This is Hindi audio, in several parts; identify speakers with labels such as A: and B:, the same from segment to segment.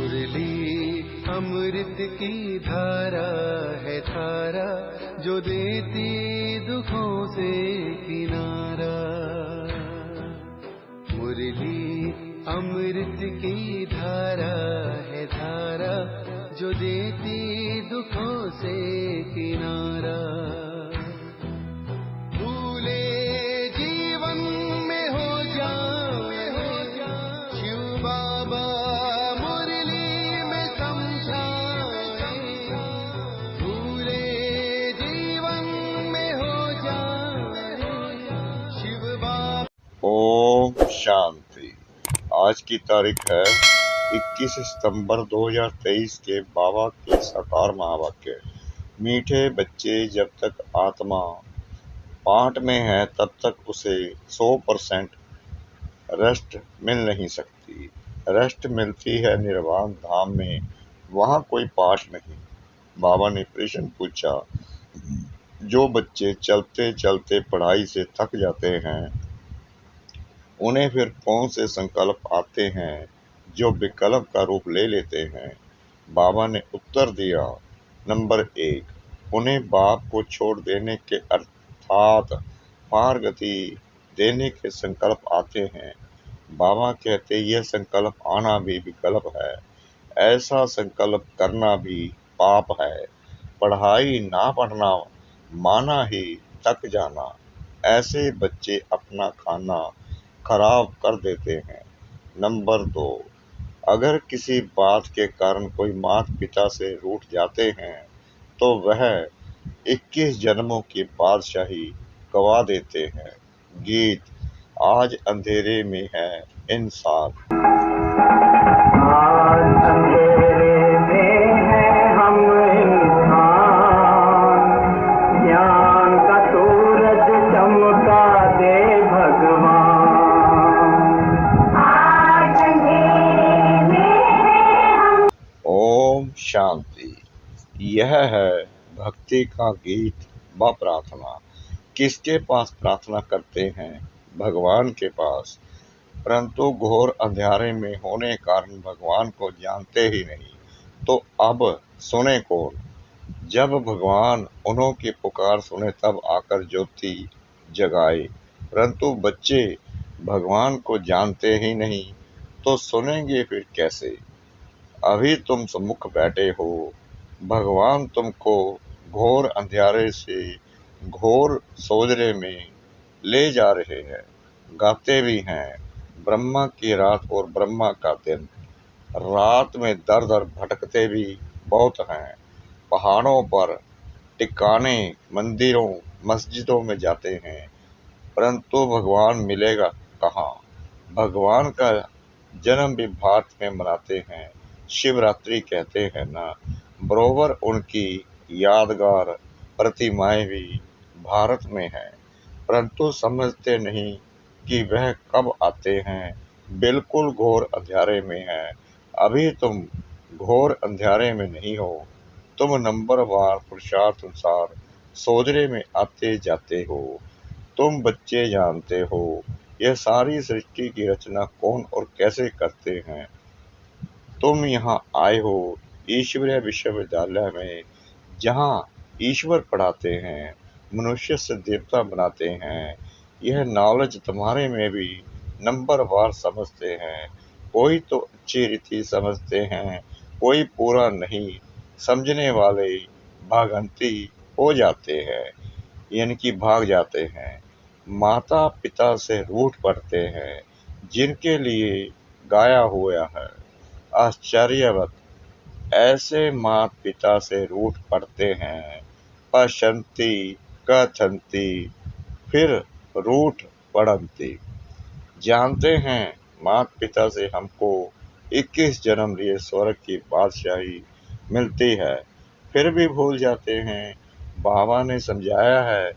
A: मुरली अमृत की धारा है धारा, जो देती दुखों से किनारा। मुरली अमृत की धारा है धारा, जो देती दुखों से किनारा। भूले जीवन में हो जाए शिव बाबा मुरली में समझाए। भूले जीवन में हो जाए शिव बाबा।
B: ओम शांति। आज की तारीख है 21 सितंबर 2023 के बाबा के साकार महावाक्य। मीठे बच्चे, जब तक आत्मा पांट में है तब तक उसे 100% रेस्ट मिल नहीं सकती। रेस्ट मिलती है निर्वाण धाम में, वहाँ कोई पाठ नहीं। बाबा ने प्रश्न पूछा, जो बच्चे चलते चलते पढ़ाई से थक जाते हैं, उन्हें फिर कौन से संकल्प आते हैं जो विकल्प का रूप ले लेते हैं? बाबा ने उत्तर दिया, नंबर 1, उन्हें बाप को छोड़ देने के अर्थात पार गति देने के संकल्प आते हैं। बाबा कहते, यह संकल्प आना भी विकल्प है, ऐसा संकल्प करना भी पाप है। पढ़ाई ना पढ़ना माना ही थक जाना। ऐसे बच्चे अपना खाना खराब कर देते हैं। नंबर 2, अगर किसी बात के कारण कोई माता पिता से रूठ जाते हैं तो वह 21 जन्मों की बादशाही गवा देते हैं। गीत, आज अंधेरे में है इंसान।
C: आज अंधेरे में है हम इंसान, ज्ञान का सूरज चमका दे भगवान। आज अंधेरे में है हम।
B: ओम शांति। यह है भक्ति का गीत व प्रार्थना। किसके पास प्रार्थना करते हैं? भगवान के पास। परंतु घोर अंधेरे में होने कारण भगवान को जानते ही नहीं, तो अब सुने कौन? जब भगवान उन्हों की पुकार सुने तब आकर ज्योति जगाए। परंतु बच्चे भगवान को जानते ही नहीं, तो सुनेंगे फिर कैसे? अभी तुम सम्मुख बैठे हो, भगवान तुमको घोर अंधेरे से घोर सोजरे में ले जा रहे हैं। गाते भी हैं, ब्रह्मा की रात और ब्रह्मा का दिन। रात में दर दर भटकते भी बहुत हैं। पहाड़ों पर टिकाने, मंदिरों मस्जिदों में जाते हैं, परंतु भगवान मिलेगा कहाँ? भगवान का जन्म भी भारत में मनाते हैं, शिवरात्रि कहते हैं ना। बरोबर उनकी यादगार प्रतिमाएं भी भारत में हैं, परंतु समझते नहीं कि वह कब आते हैं। बिल्कुल घोर अंधेरे में है। अभी तुम घोर अंधेरे में नहीं हो, तुम नंबरवार पुरुषार्थ अनुसार सोजरे में आते जाते हो। तुम बच्चे जानते हो यह सारी सृष्टि की रचना कौन और कैसे करते हैं। तुम यहाँ आए हो ईश्वरीय विश्वविद्यालय में, जहाँ ईश्वर पढ़ाते हैं, मनुष्य से देवता बनाते हैं। यह नॉलेज तुम्हारे में भी नंबरवार समझते हैं। कोई तो अच्छी रीति समझते हैं, कोई पूरा नहीं समझने वाले भागंती हो जाते हैं, यानी कि भाग जाते हैं। माता पिता से रूठ पड़ते हैं, जिनके लिए गाया हुआ है आश्चर्यवत। ऐसे माता पिता से रूठ पड़ते हैं, पश्यन्ति कथन्ति फिर रूठ पड़न्ति। जानते हैं माता पिता से हमको 21 जन्म लिए स्वर्ग की बादशाही मिलती है, फिर भी भूल जाते हैं। बाबा ने समझाया है,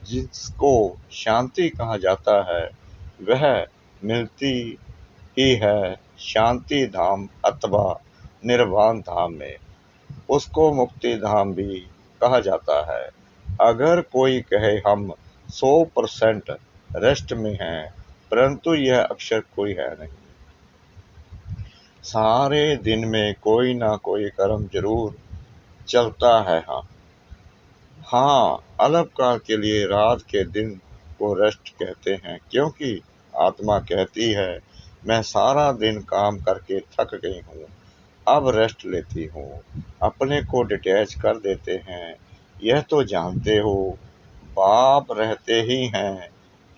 B: जिसको शांति कहा जाता है वह मिलती ही है शांति धाम अथवा निर्वाण धाम में। उसको मुक्ति धाम भी कहा जाता है। अगर कोई कहे हम 100% रेस्ट में हैं, परंतु यह अक्षर कोई है नहीं। सारे दिन में कोई ना कोई कर्म जरूर चलता है। हाँ, अल्पकाल के लिए रात के दिन को रेस्ट कहते हैं, क्योंकि आत्मा कहती है मैं सारा दिन काम करके थक गई हूँ, अब रेस्ट लेती हूँ। अपने को डिटैच कर देते हैं। यह तो जानते हो, बाप रहते ही हैं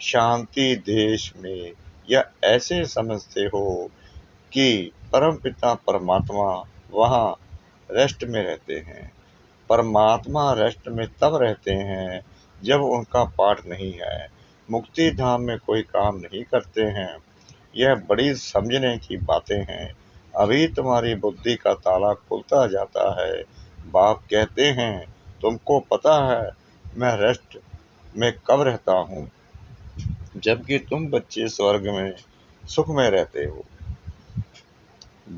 B: शांति देश में, या ऐसे समझते हो कि परमपिता परमात्मा वहाँ रेस्ट में रहते हैं। परमात्मा रेस्ट में तब रहते हैं जब उनका पाठ नहीं है, मुक्ति धाम में कोई काम नहीं करते हैं। यह बड़ी समझने की बातें हैं। अभी तुम्हारी बुद्धि का ताला खुलता जाता है। बाप कहते हैं तुमको पता है मैं रेस्ट में कब रहता हूँ, जबकि तुम बच्चे स्वर्ग में सुख में रहते हो।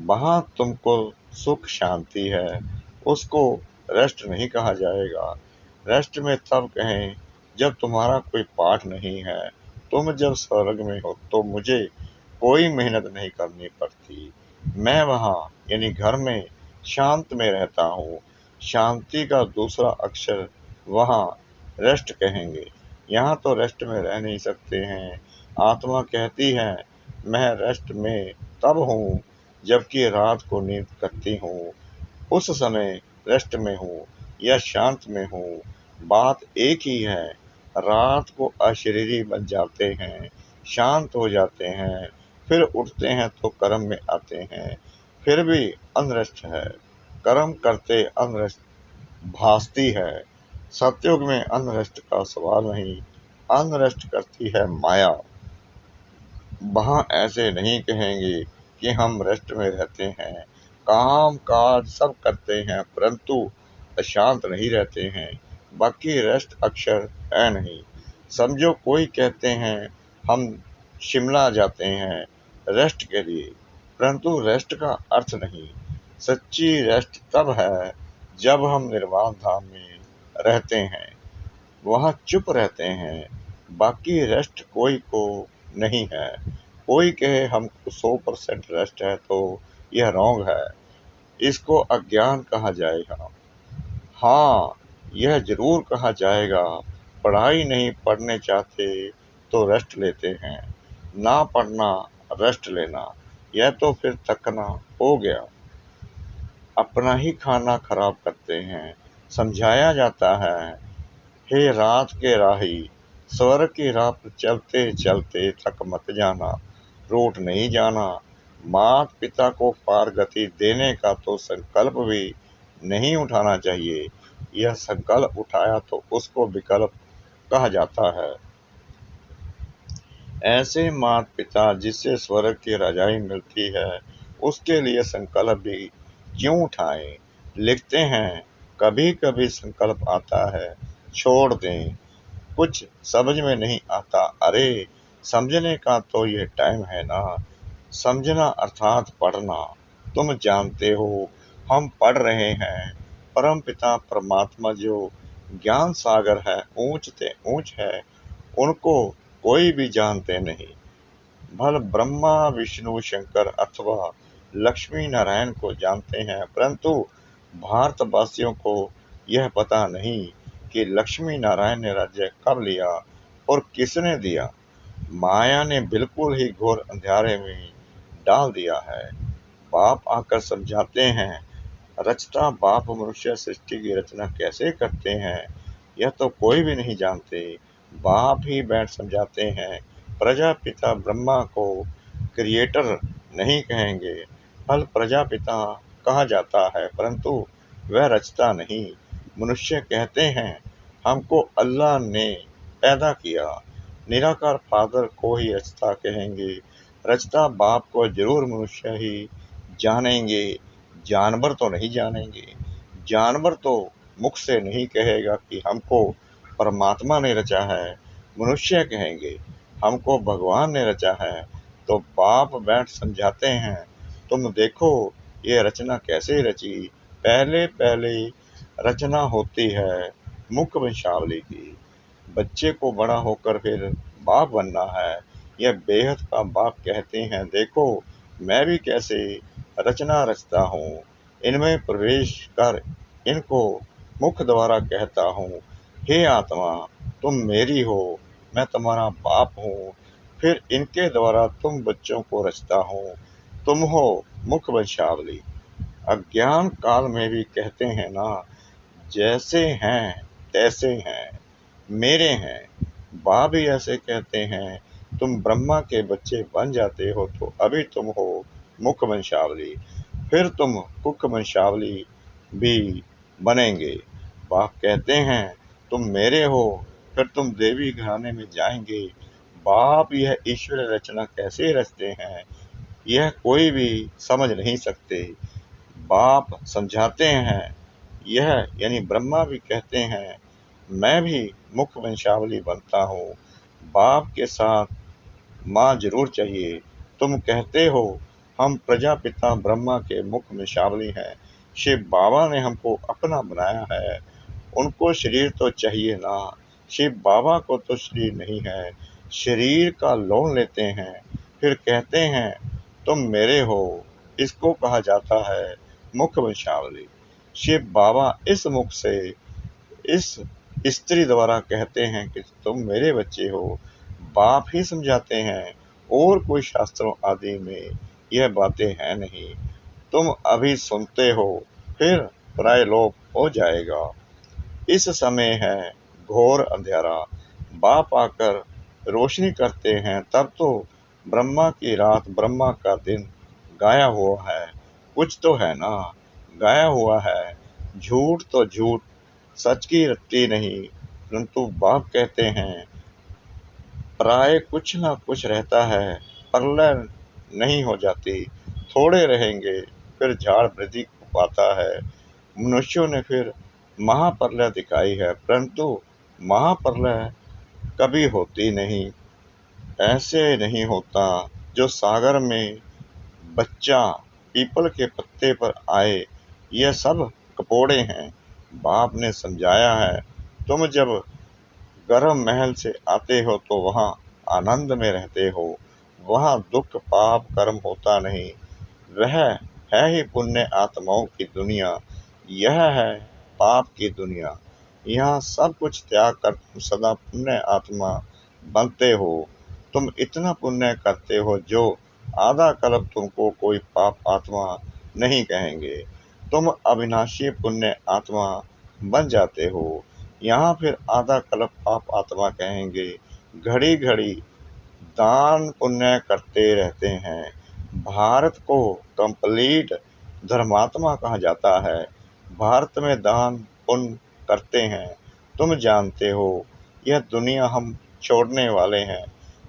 B: वहाँ तुमको सुख शांति है, उसको रेस्ट नहीं कहा जाएगा। रेस्ट में तब कहें जब तुम्हारा कोई पाठ नहीं है। तुम जब स्वर्ग में हो तो मुझे कोई मेहनत नहीं करनी पड़ती। मैं वहाँ यानी घर में शांत में रहता हूँ। शांति का दूसरा अक्षर वहाँ रेस्ट कहेंगे। यहाँ तो रेस्ट में रह नहीं सकते हैं। आत्मा कहती है मैं रेस्ट में तब हूँ जबकि रात को नींद करती हूँ, उस समय रेस्ट में हूँ या शांत में हूँ, बात एक ही है। रात को अशरीरी बन जाते हैं, शांत हो जाते हैं, फिर उठते हैं तो कर्म में आते हैं, फिर भी अनरेस्ट है। कर्म करते अनरेस्ट भासती है। सतयुग में अनरेस्ट का सवाल नहीं, अनरेस्ट करती है माया। वहाँ ऐसे नहीं कहेंगे कि हम रेस्ट में रहते हैं, काम काज सब करते हैं, परंतु अशांत नहीं रहते हैं। बाकी रेस्ट अक्षर है नहीं। समझो कोई कहते हैं हम शिमला जाते हैं रेस्ट के लिए, परंतु रेस्ट का अर्थ नहीं। सच्ची रेस्ट तब है जब हम निर्वाण धाम में रहते हैं, वहाँ चुप रहते हैं। बाकी रेस्ट कोई को नहीं है। कोई कहे हमको 100% रेस्ट है तो यह रॉन्ग है, इसको अज्ञान कहा जाएगा। हाँ, यह जरूर कहा जाएगा पढ़ाई नहीं पढ़ने चाहते तो रेस्ट लेते हैं, ना पढ़ना रेस्ट लेना, यह तो फिर थकना हो गया। अपना ही खाना खराब करते हैं। समझाया जाता है हे रात के राही, स्वर्ग की राह पर चलते चलते थक मत जाना, रूठ नहीं जाना। माता पिता को पार गति देने का तो संकल्प भी नहीं उठाना चाहिए। यह संकल्प उठाया तो उसको विकल्प कहा जाता है। ऐसे माता पिता जिससे स्वर्ग की रजाई मिलती है, उसके लिए संकल्प भी क्यों उठाएं। लिखते हैं कभी कभी संकल्प आता है छोड़ दें, कुछ समझ में नहीं आता। अरे समझने का तो ये टाइम है ना। समझना अर्थात पढ़ना। तुम जानते हो हम पढ़ रहे हैं। परमपिता परमात्मा जो ज्ञान सागर है, ऊंच ते ऊंच है, उनको कोई भी जानते नहीं। भल ब्रह्मा विष्णु शंकर अथवा लक्ष्मी नारायण को जानते हैं, परंतु भारतवासियों को यह पता नहीं कि लक्ष्मी नारायण ने राज्य कब लिया और किसने दिया। माया ने बिल्कुल ही घोर अंधेरे में डाल दिया है। बाप आकर समझाते हैं रचता बाप मनुष्य सृष्टि की रचना कैसे करते हैं, यह तो कोई भी नहीं जानते। बाप ही बैठ समझाते हैं। प्रजापिता ब्रह्मा को क्रिएटर नहीं कहेंगे। फल प्रजापिता कहा जाता है, परंतु वह रचता नहीं। मनुष्य कहते हैं हमको अल्लाह ने पैदा किया। निराकार फादर को ही रचता कहेंगे। रचता बाप को जरूर मनुष्य ही जानेंगे, जानवर तो नहीं जानेंगे। जानवर तो मुख से नहीं कहेगा कि हमको परमात्मा ने रचा है। मनुष्य कहेंगे हमको भगवान ने रचा है। तो बाप बैठ समझाते हैं तुम देखो ये रचना कैसे रची। पहले पहले रचना होती है मुख वंशावली की। बच्चे को बड़ा होकर फिर बाप बनना है। यह बेहद का बाप कहते हैं देखो मैं भी कैसे रचना रचता हूँ, इनमें प्रवेश कर इनको मुख द्वारा कहता हूँ, हे आत्मा तुम मेरी हो, मैं तुम्हारा बाप हूँ। फिर इनके द्वारा तुम बच्चों को रचता हूँ, तुम हो मुख वंशावली। अज्ञान काल में भी कहते हैं ना, जैसे हैं तैसे हैं, मेरे हैं। बाप भी ऐसे कहते हैं, तुम ब्रह्मा के बच्चे बन जाते हो तो अभी तुम हो मुख वंशावली, फिर तुम कुक वंशावली भी बनेंगे। बाप कहते हैं, तुम मेरे हो, फिर तुम देवी घराने में जाएंगे। बाप यह ईश्वर रचना कैसे रचते हैं, यह कोई भी समझ नहीं सकते। बाप समझाते हैं, यह यानी ब्रह्मा भी कहते हैं, मैं भी मुख वंशावली बनता हूँ। बाप के साथ माँ जरूर चाहिए। तुम कहते हो हम प्रजापिता ब्रह्मा के मुख वंशावली हैं, शिव बाबा ने हमको अपना बनाया है, उनको शरीर तो चाहिए ना। शिव बाबा को तो शरीर नहीं है, शरीर का लोन लेते हैं, फिर कहते हैं तुम मेरे हो। इसको कहा जाता है मुख वंशावली। शिव बाबा इस मुख से इस स्त्री द्वारा कहते हैं कि तुम मेरे बच्चे हो। बाप ही समझाते हैं, और कोई शास्त्रों आदि में यह बातें हैं नहीं। तुम अभी सुनते हो, फिर प्रायलोप हो जाएगा। इस समय है घोर अंधेरा, बाप आकर रोशनी करते हैं, तब तो ब्रह्मा की रात ब्रह्मा का दिन गाया हुआ है। कुछ तो है ना, गाया हुआ है। झूठ तो झूठ सच की रत्ती नहीं, परंतु बाप कहते हैं प्राय कुछ ना कुछ रहता है, प्रलय नहीं हो जाती। थोड़े रहेंगे फिर झाड़ वृद्धि को पाता है। मनुष्यों ने फिर महाप्रलय दिखाई है, परंतु महाप्रलय कभी होती नहीं। ऐसे नहीं होता जो सागर में बच्चा पीपल के पत्ते पर आए, यह सब कपोड़े हैं। बाप ने समझाया है, तुम जब गर्म महल से आते हो तो वहाँ आनंद में रहते हो, वहाँ दुख पाप कर्म होता नहीं। वह है ही पुण्य आत्माओं की दुनिया, यह है पाप की दुनिया। यहाँ सब कुछ त्याग कर तुम सदा पुण्य आत्मा बनते हो। तुम इतना पुण्य करते हो जो आधा कल्प तुमको कोई पाप आत्मा नहीं कहेंगे। तुम अविनाशी पुण्य आत्मा बन जाते हो। यहाँ फिर आधा कल्प पाप आत्मा कहेंगे। घड़ी घड़ी दान पुण्य करते रहते हैं। भारत को कंप्लीट धर्मात्मा कहा जाता है। भारत में दान पुण्य करते हैं। तुम जानते हो यह दुनिया हम छोड़ने वाले हैं,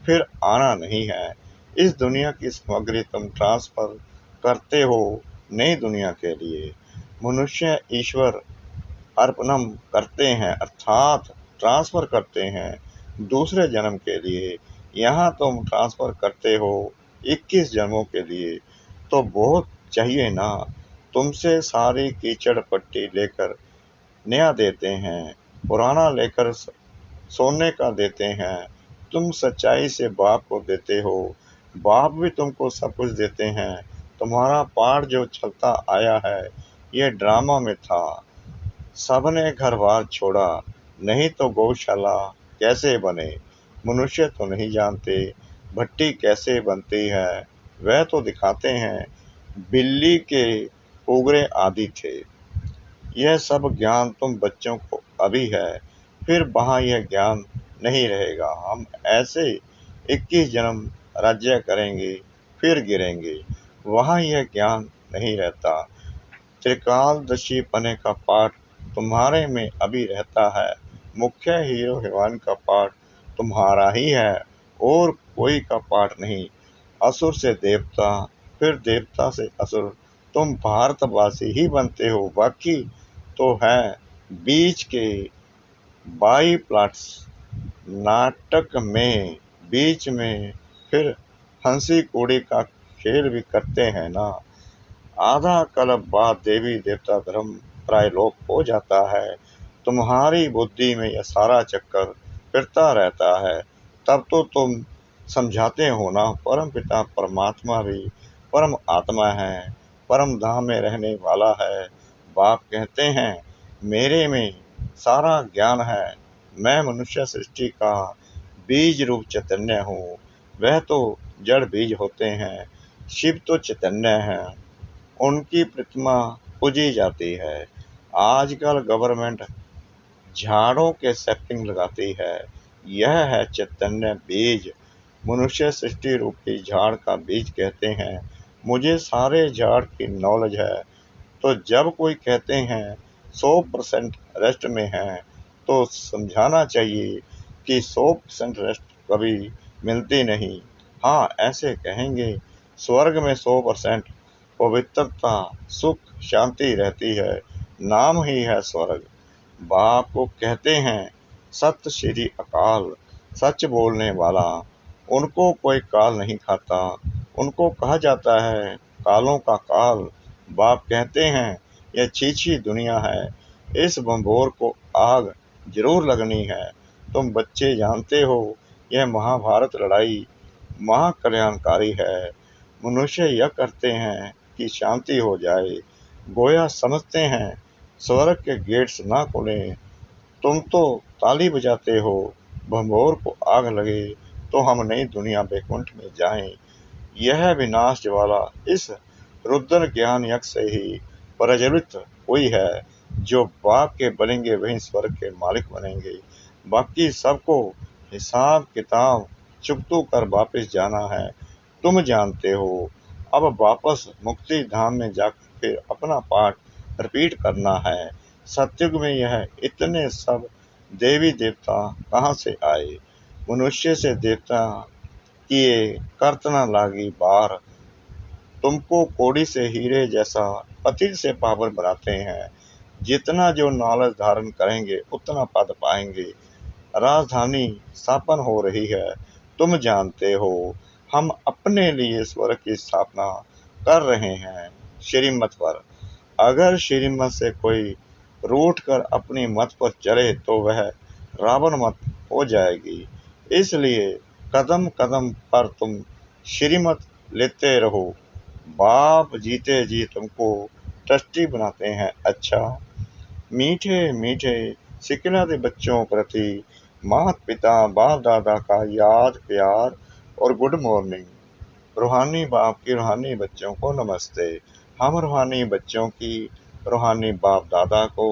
B: फिर आना नहीं है। इस दुनिया की सामग्री तुम ट्रांसफर करते हो नई दुनिया के लिए। मनुष्य ईश्वर अर्पणम करते हैं, अर्थात ट्रांसफर करते हैं दूसरे जन्म के लिए। यहाँ तुम ट्रांसफर करते हो 21 जन्मों के लिए, तो बहुत चाहिए ना। तुमसे सारी कीचड़ पट्टी लेकर नया देते हैं, पुराना लेकर सोने का देते हैं। तुम सच्चाई से बाप को देते हो, बाप भी तुमको सब कुछ देते हैं। तुम्हारा पाठ जो चलता आया है यह ड्रामा में था। सबने घर बार छोड़ा, नहीं तो गौशाला कैसे बने। मनुष्य तो नहीं जानते भट्टी कैसे बनती है, वह तो दिखाते हैं बिल्ली के उगरे आदि थे। यह सब ज्ञान तुम बच्चों को अभी है, फिर वहाँ यह ज्ञान नहीं रहेगा। हम ऐसे 21 जन्म राज्य करेंगे, फिर गिरेंगे, वहाँ यह ज्ञान नहीं रहता। त्रिकालदर्शी पने का पाठ तुम्हारे में अभी रहता है। मुख्य हीरो हीरोइन का पाठ तुम्हारा ही है, और कोई का पाठ नहीं। असुर से देवता, फिर देवता से असुर, तुम भारतवासी ही बनते हो। बाकी तो है बीच के बाई प्लॉट्स नाटक में, बीच में फिर हंसी कौड़ी का खेल भी करते हैं ना। आधा कल्प बाद देवी देवता धर्म प्रायलोप हो जाता है। तुम्हारी बुद्धि में यह सारा चक्कर फिरता रहता है। तब तो तुम समझाते हो ना, परम पिता परमात्मा भी परम आत्मा है। परम धाम में रहने वाला है। बाप कहते हैं मेरे में सारा ज्ञान है, मैं मनुष्य सृष्टि का बीज रूप चैतन्य हूँ। वह तो जड़ बीज होते हैं, शिव तो चैतन्य है, उनकी प्रतिमा पूजी जाती है। आजकल गवर्नमेंट झाड़ों के सेटिंग लगाती है, यह है चैतन्य बीज। मनुष्य सृष्टि रूपी झाड़ का बीज कहते हैं। मुझे सारे झाड़ की नॉलेज है, तो जब कोई कहते हैं 100% रेस्ट में है, तो समझाना चाहिए कि 100% रेस्ट कभी मिलती नहीं। हाँ, ऐसे कहेंगे स्वर्ग में 100% पवित्रता, सुख, शांति रहती है, नाम ही है स्वर्ग। बाप को कहते हैं सत श्री अकाल, सच बोलने वाला, उनको कोई काल नहीं खाता, उनको कहा जाता है कालों का काल। बाप कहते हैं यह छीछी दुनिया है, इस बंबोर को आग जरूर लगनी है। तुम बच्चे जानते हो यह महाभारत लड़ाई महाकल्याणकारी है। मनुष्य यह करते हैं कि शांति हो जाए, गोया समझते हैं स्वर्ग के गेट्स ना खुलें। तुम तो ताली बजाते हो, भंबोर को आग लगे तो हम नई दुनिया बैकुंठ में जाएं। यह विनाश ज्वाला इस रुद्र ज्ञान यज्ञ से ही प्रज्वलित हुई है। जो बाप के बनेंगे वही स्वर्ग के मालिक बनेंगे। बाकी सबको हिसाब किताब चुकतू कर वापस जाना है, तुम जानते हो। अब वापस मुक्ति धाम में जाकर फिर अपना पाठ रिपीट करना है। सतयुग में यह इतने सब देवी देवता कहाँ से आए? मनुष्य से देवता किए करत न लागी बार। तुमको कौड़ी से हीरे जैसा पतित से पावर बनाते हैं। जितना जो नॉलेज धारण करेंगे उतना पद पाएंगे। राजधानी स्थापन हो रही है, तुम जानते हो। हम अपने लिए स्वर्ग की स्थापना कर रहे हैं श्रीमत पर। अगर श्रीमत से कोई रूठ कर अपनी मत पर चले तो वह रावण मत हो जाएगी। इसलिए कदम कदम पर तुम श्रीमत लेते रहो। बाप जीते जी तुमको ट्रस्टी बनाते हैं। अच्छा, मीठे मीठे सिकलाते बच्चों प्रति माता पिता बाप दादा का याद प्यार और गुड मॉर्निंग। रूहानी बाप की रूहानी बच्चों को नमस्ते। हम रूहानी बच्चों की रूहानी बाप दादा को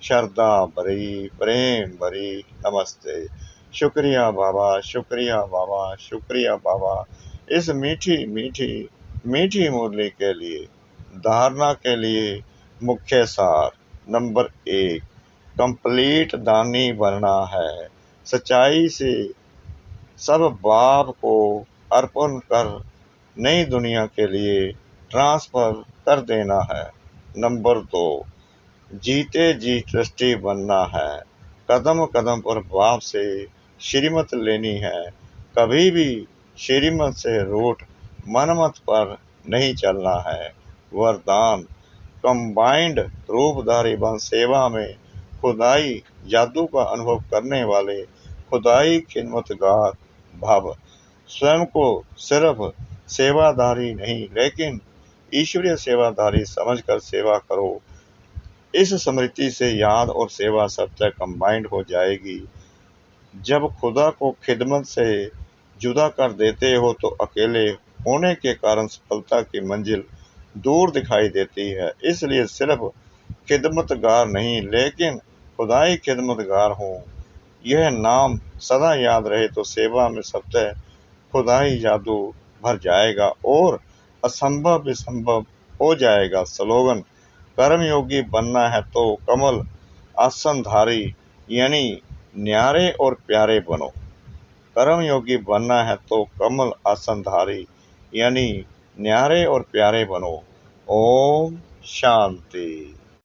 B: श्रद्धा भरी प्रेम भरी नमस्ते। शुक्रिया बाबा, शुक्रिया बाबा, शुक्रिया बाबा, इस मीठी मीठी मीठी मुरली के लिए। धारणा के लिए मुख्य सार नंबर 1, कंप्लीट दानी बनना है। सच्चाई से सब बाप को अर्पण कर नई दुनिया के लिए ट्रांसफर कर देना है। नंबर 2, जीते जी ट्रस्टी बनना है। कदम कदम पर बाप से श्रीमत लेनी है। कभी भी श्रीमत से रूठ मनमत पर नहीं चलना है। वरदान, कंबाइंड रूपधारी बन सेवा में खुदाई जादू का अनुभव करने वाले खुदाई खिदमतगार भव। स्वयं को सिर्फ सेवादारी नहीं लेकिन ईश्वरीय सेवादारी समझकर सेवा करो। इस स्मृति से याद और सेवा सत्य कंबाइंड हो जाएगी। जब खुदा को खिदमत से जुदा कर देते हो तो अकेले होने के कारण सफलता की मंजिल दूर दिखाई देती है। इसलिए सिर्फ खिदमतगार नहीं लेकिन खुदाई खिदमतगार हो, यह नाम सदा याद रहे तो सेवा में सत्य खुदाई जादू भर जाएगा और असंभव भी संभव हो जाएगा। स्लोगन, कर्मयोगी बनना है तो कमल आसनधारी यानी न्यारे और प्यारे बनो। कर्मयोगी बनना है तो कमल आसनधारी यानी न्यारे और प्यारे बनो। ओम शांति।